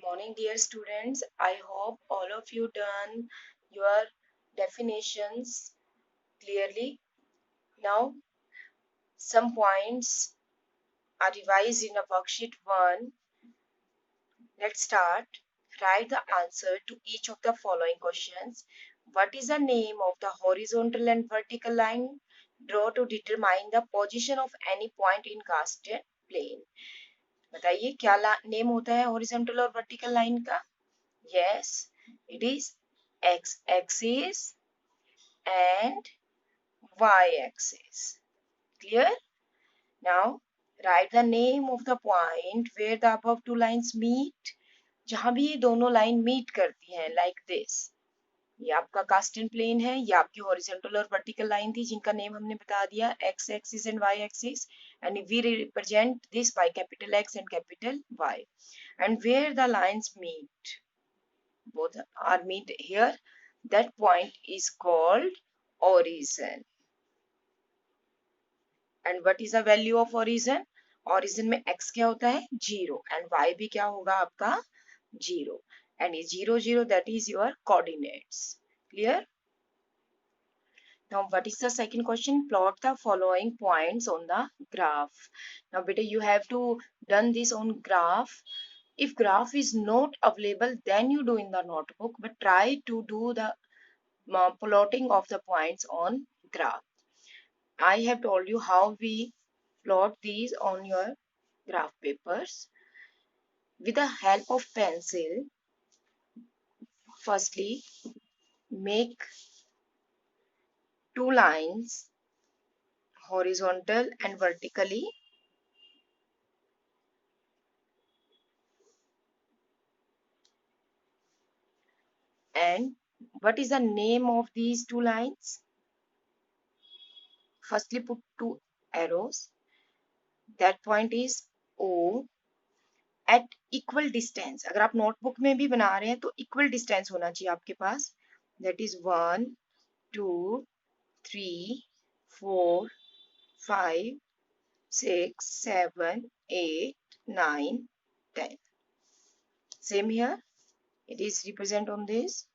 Morning, dear students. I hope all of you done your definitions clearly. Now, some points are revised in a worksheet 1. Let's start. Write the answer to each of the following questions. What is the name of the horizontal and vertical line draw to determine the position of any point in casted plane? बताइए क्या name होता है horizontal और vertical line का? Yes, it is x-axis and y-axis. Clear? Now, write the name of the point where the above two lines meet. जहां भी ये दोनों लाइन मीट करती हैं, like this. ये आपका कास्टेड प्लेन है, ये आपकी हॉरिजॉन्टल और वर्टिकल लाइन थी जिनका नेम हमने बता दिया x axis and y axis, and we represent this by capital X and capital Y. And where the lines meet, both are meet here, that point is called origin. And what is the value of origin? Origin में x क्या होता है? 0, and y भी क्या होगा आपका? 0, and ये 0 0 that is your coordinates. Clear? Now what is the second question? Plot the following points on the graph. Now beta, you have to done this on graph. If graph is not available, then you do in the notebook, but try to do the plotting of the points on graph. I have told you how we plot these on your graph papers. With the help of pencil, firstly, make two lines horizontal and vertically. And what is the name of these two lines? Firstly, put two arrows. That point is O. At equal distance, अगर आप notebook में भी बना रहे हैं तो equal distance होना चाहिए आपके पास. That is 1, 2, 3, 4, 5, 6, 7, 8, 9, 10. Same here. It is represent on this.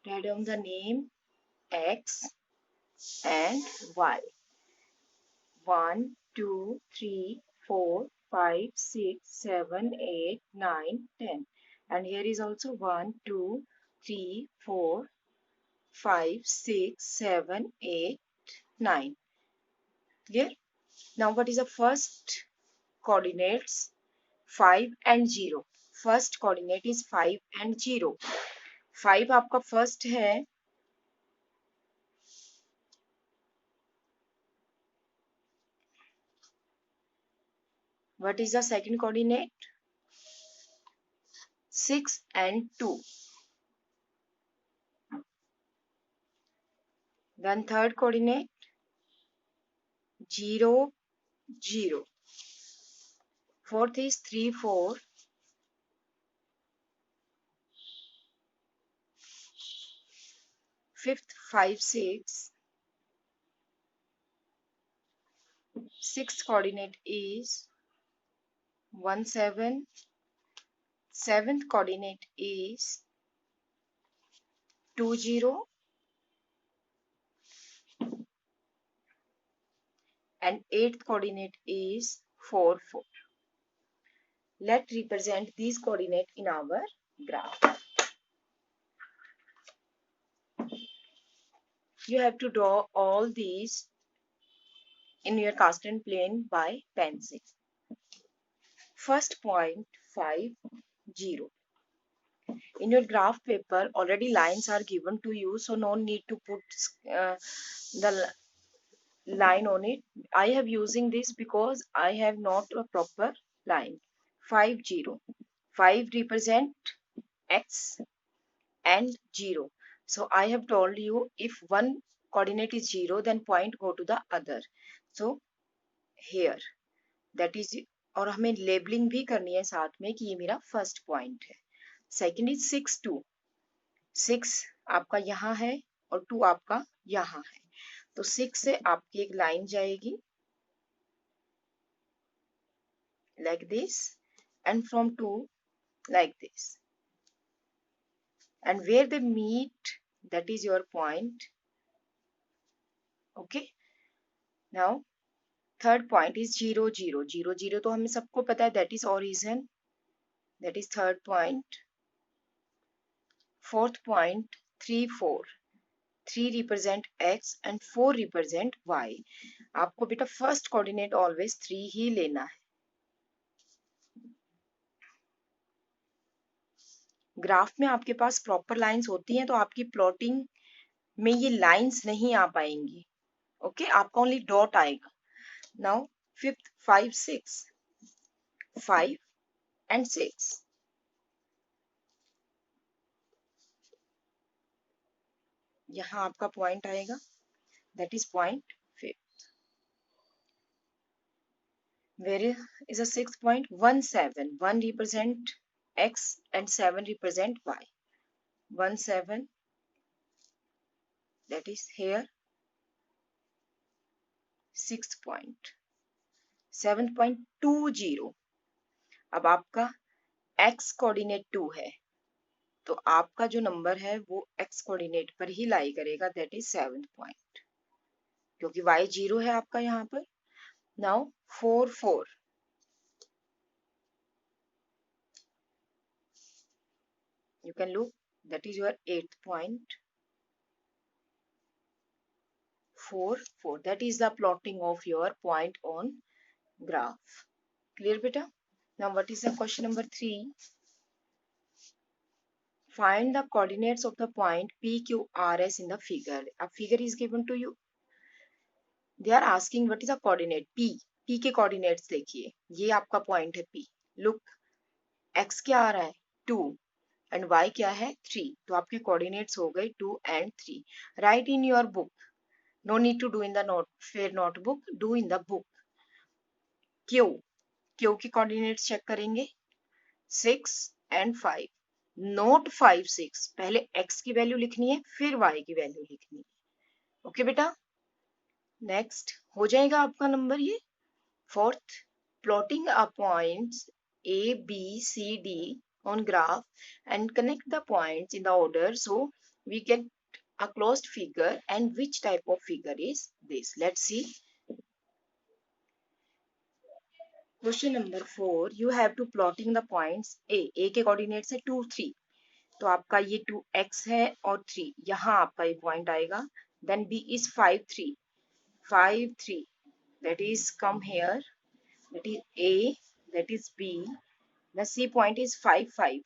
Write down the name X and Y. 1, 2, 3, 4, 5, 6, 7, 8, 9, 10. And here is also 1, 2, 3, 4, 5, 6, 7, 8, 9. Clear? Now what is the first coordinates? 5 and 0. First coordinate is 5 and 0. 5 आपका first है. What is the second coordinate? 6 and 2. Then third coordinate 0, 0. Fourth is 3, 4. Fifth 5, 6. Sixth coordinate is 1, 7. Seventh coordinate is 2, 0. And eighth coordinate is 4, 4. Let's represent these coordinates in our graph. You have to draw all these in your casted plane by pencil. First point 5, 0. In your graph paper, already lines are given to you, so no need to put the line on it. I have using this because I have not a proper line. 5, 0. 5 represent X and 0. So I have told you if one coordinate is 0, then point go to the other. So here, that is, और हमें labelling भी करनी है साथ में कि ये मेरा फर्स्ट पॉइंट है. Second is 6, 2. 6 आपका यहाँ है और 2 आपका यहाँ है, तो 6 से आपकी एक लाइन जाएगी like this and from 2 like this, and where they meet, that is your point. Okay, now third point is 0 0 0 0, तो हमें सबको पता है that is origin, that is third point. Fourth point 3 4, 3 represent x and 4 represent y. आपको बेटा first coordinate always 3 ही लेना है. Graph में आपके पास प्रॉपर लाइंस होती हैं तो आपकी प्लॉटिंग में ये लाइंस नहीं आ पाएंगी. ओके, आपका ओनली डॉट आएगा. Now fifth 5 6, 5 and 6. यहाँ आपका पॉइंट आएगा, that is point 5. Where is a 6 point? 1 7, 1 represent x and 7 represent y. 1 7, that is here. 6 point 7.20. अब आपका x कोऑर्डिनेट 2 है, तो आपका जो नंबर है वो x कोऑर्डिनेट पर ही लाई करेगा, दैट इज 7 पॉइंट, क्योंकि y 0 है आपका यहाँ पर. Now 4 4, you can look, that is your 8th point. 4 4, that is the plotting of your point on graph. Clear beta? Now what is the question number 3? Find the coordinates of the point PQRS in the figure. A figure is given to you. They are asking what is the coordinate P. P के coordinates देखिए, ये आपका point है P. Look, x क्या आ रहा है 2 and y क्या है 3. तो आपके coordinates हो गए 2 and 3. Write in your book. No need to do in the fair notebook. Do in the book. Q. Q के coordinates check करेंगे 6 and 5. नोट 5 6, पहले x की वैल्यू लिखनी है फिर y की वैल्यू लिखनी है. ओके बेटा, नेक्स्ट हो जाएगा आपका नंबर ये. Fourth, plotting a points a b c d on graph and connect the points in the order so we get a closed figure. And which type of figure is this? Let's see. Question number 4, you have to plotting the points a के coordinates है 2 3, तो आपका ये 2x है और 3, यहाँ आपका ये पॉइंट आएगा. Then b is 5 3, 5 3, that is come here, that is a, that is b. The c point is 5 5,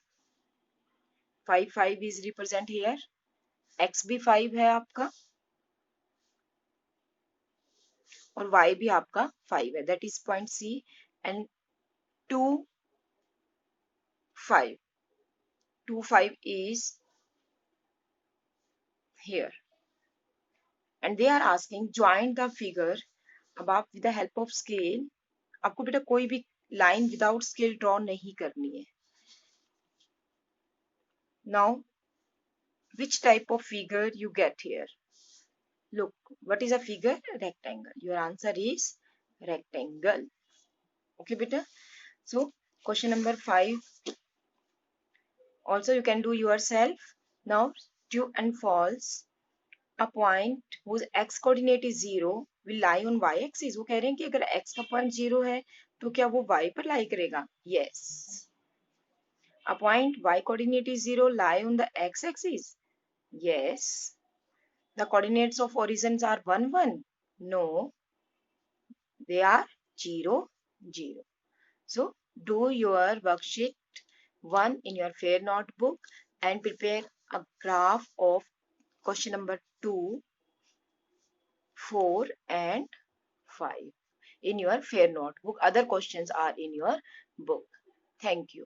5 5 is represent here. x भी 5 है आपका और y भी आपका 5 है, that is point c. and 2 5, 2 5 is here. And they are asking join the figure above with the help of scale. आपको बेटा कोई भी लाइन विदाउट स्केल ड्रॉ नहीं करनी है. Now which type of figure you get here? Look, what is a figure? Rectangle. Your answer is rectangle. Okay beta, so question number 5 also you can do yourself. Now true and false. A point whose x coordinate is 0 will lie on y axis. वो कह रहे हैं कि अगर x का point 0 है तो क्या वो y पर लाई करेगा? Yes. A point y coordinate is 0 lie on the x axis. Yes. The coordinates of origins are 1 1. No, they are 0 0. So do your worksheet 1 in your fair notebook and prepare a graph of question number 2, 4 and 5 in your fair notebook. Other questions are in your book. Thank you.